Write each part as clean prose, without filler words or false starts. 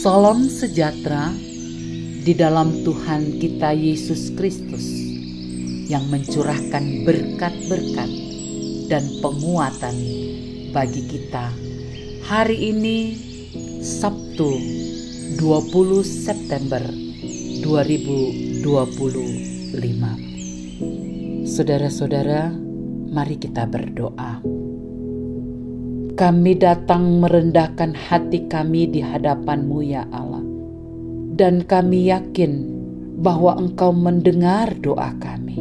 Salam sejahtera di dalam Tuhan kita Yesus Kristus yang mencurahkan berkat-berkat dan penguatan bagi kita. Hari ini Sabtu 20 September 2025. Saudara-saudara, mari kita berdoa. Kami datang merendahkan hati kami di hadapan-Mu ya Allah. Dan kami yakin bahwa Engkau mendengar doa kami.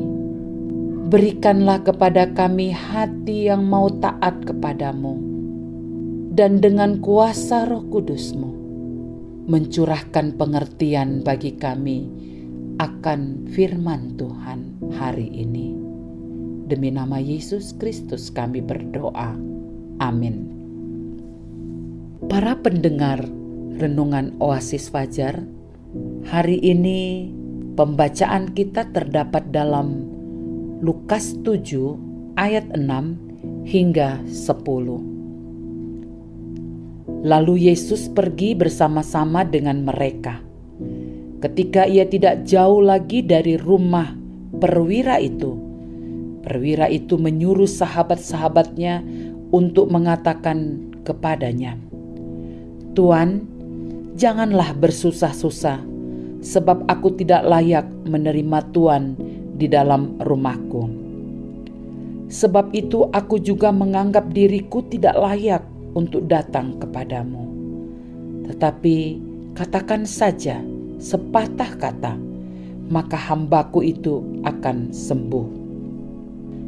Berikanlah kepada kami hati yang mau taat kepadamu. Dan dengan kuasa Roh Kudus-Mu, mencurahkan pengertian bagi kami akan firman Tuhan hari ini. Demi nama Yesus Kristus kami berdoa. Amin. Para pendengar Renungan Oasis Fajar, hari ini pembacaan kita terdapat dalam Lukas 7 ayat 6 hingga 10. Lalu Yesus pergi bersama-sama dengan mereka. Ketika ia tidak jauh lagi dari rumah perwira itu menyuruh sahabat-sahabatnya untuk mengatakan kepadanya, "Tuan, janganlah bersusah-susah, sebab aku tidak layak menerima Tuan di dalam rumahku. Sebab itu aku juga menganggap diriku tidak layak untuk datang kepadamu. Tetapi katakan saja sepatah kata, maka hambaku itu akan sembuh.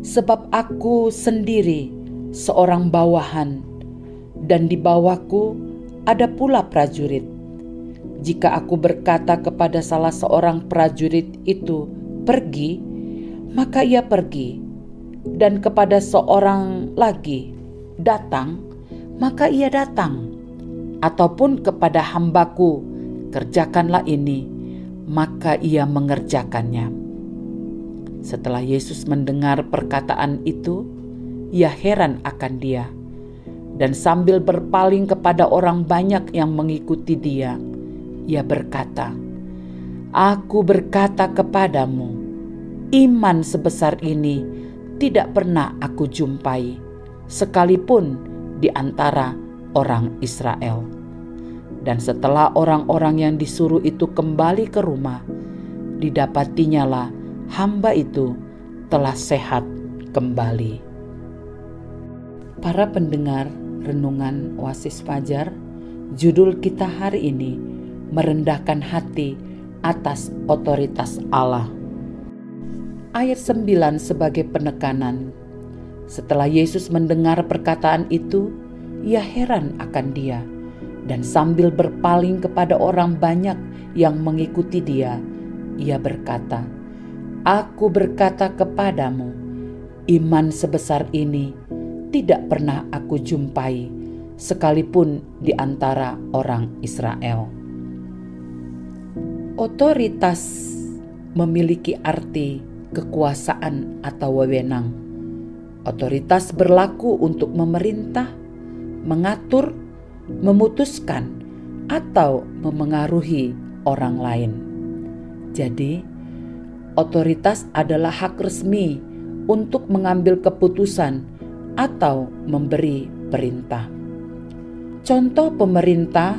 Sebab aku sendiri seorang bawahan, dan di bawahku ada pula prajurit. Jika aku berkata kepada salah seorang prajurit itu, 'Pergi,' maka ia pergi, dan kepada seorang lagi, 'Datang,' maka ia datang. Ataupun kepada hambaku, 'Kerjakanlah ini,' maka ia mengerjakannya." Setelah Yesus mendengar perkataan itu, ia heran akan dia, dan sambil berpaling kepada orang banyak yang mengikuti dia, ia berkata, "Aku berkata kepadamu, iman sebesar ini tidak pernah aku jumpai, sekalipun di antara orang Israel." Dan setelah orang-orang yang disuruh itu kembali ke rumah, didapatinyalah hamba itu telah sehat kembali. Para pendengar Renungan Oasis Fajar, judul kita hari ini merendahkan hati atas otoritas Allah. Ayat 9 sebagai penekanan. Setelah Yesus mendengar perkataan itu, ia heran akan dia, dan sambil berpaling kepada orang banyak yang mengikuti dia, ia berkata, "Aku berkata kepadamu, iman sebesar ini tidak pernah aku jumpai, sekalipun di antara orang Israel." Otoritas memiliki arti kekuasaan atau wewenang. Otoritas berlaku untuk memerintah, mengatur, memutuskan, atau memengaruhi orang lain. Jadi, otoritas adalah hak resmi untuk mengambil keputusan atau memberi perintah. Contoh pemerintah,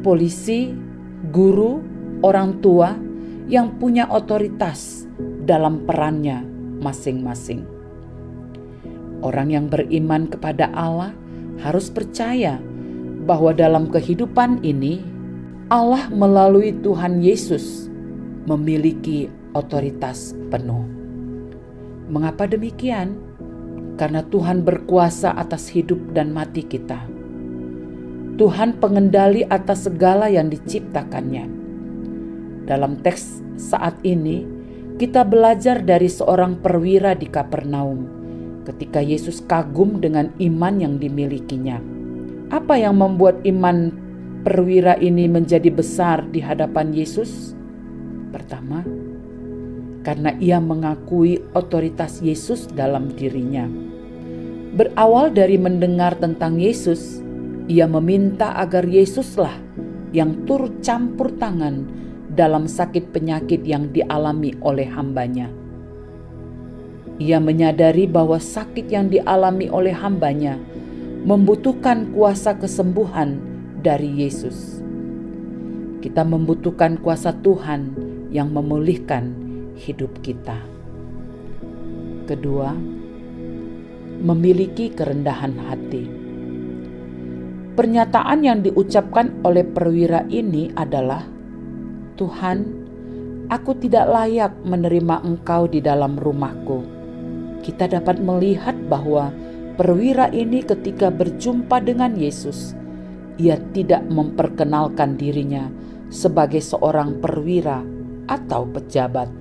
polisi, guru, orang tua yang punya otoritas dalam perannya masing-masing. Orang yang beriman kepada Allah harus percaya bahwa dalam kehidupan ini Allah melalui Tuhan Yesus memiliki otoritas penuh. Mengapa demikian? Karena Tuhan berkuasa atas hidup dan mati kita. Tuhan pengendali atas segala yang diciptakannya. Dalam teks saat ini, kita belajar dari seorang perwira di Kapernaum ketika Yesus kagum dengan iman yang dimilikinya. Apa yang membuat iman perwira ini menjadi besar di hadapan Yesus? Pertama, karena ia mengakui otoritas Yesus dalam dirinya. Berawal dari mendengar tentang Yesus, ia meminta agar Yesuslah yang turut campur tangan dalam sakit penyakit yang dialami oleh hambanya. Ia menyadari bahwa sakit yang dialami oleh hambanya membutuhkan kuasa kesembuhan dari Yesus. Kita membutuhkan kuasa Tuhan yang memulihkan hidup kita. Kedua, memiliki kerendahan hati. Pernyataan yang diucapkan oleh perwira ini adalah, "Tuhan, aku tidak layak menerima Engkau di dalam rumahku." Kita dapat melihat bahwa perwira ini ketika berjumpa dengan Yesus, ia tidak memperkenalkan dirinya sebagai seorang perwira atau pejabat,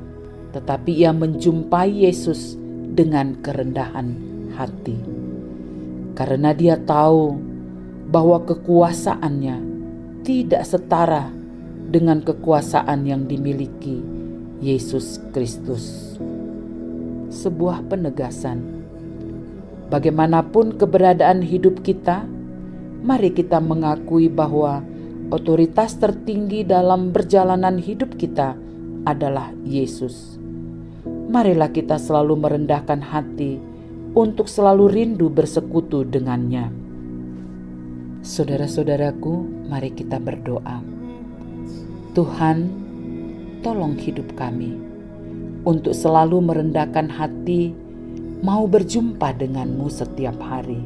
tetapi ia menjumpai Yesus dengan kerendahan hati. Karena dia tahu bahwa kekuasaannya tidak setara dengan kekuasaan yang dimiliki Yesus Kristus. Sebuah penegasan. Bagaimanapun keberadaan hidup kita, mari kita mengakui bahwa otoritas tertinggi dalam perjalanan hidup kita adalah Yesus. Marilah kita selalu merendahkan hati untuk selalu rindu bersekutu dengannya. Saudara-saudaraku, mari kita berdoa. Tuhan, tolong hidup kami untuk selalu merendahkan hati, mau berjumpa denganmu setiap hari,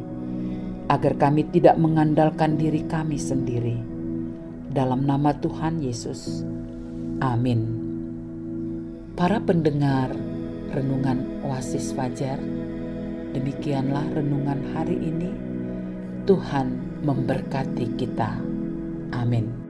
agar kami tidak mengandalkan diri kami sendiri. Dalam nama Tuhan Yesus. Amin. Para pendengar renungan Oasis Fajar, demikianlah renungan hari ini. Tuhan memberkati kita. Amin.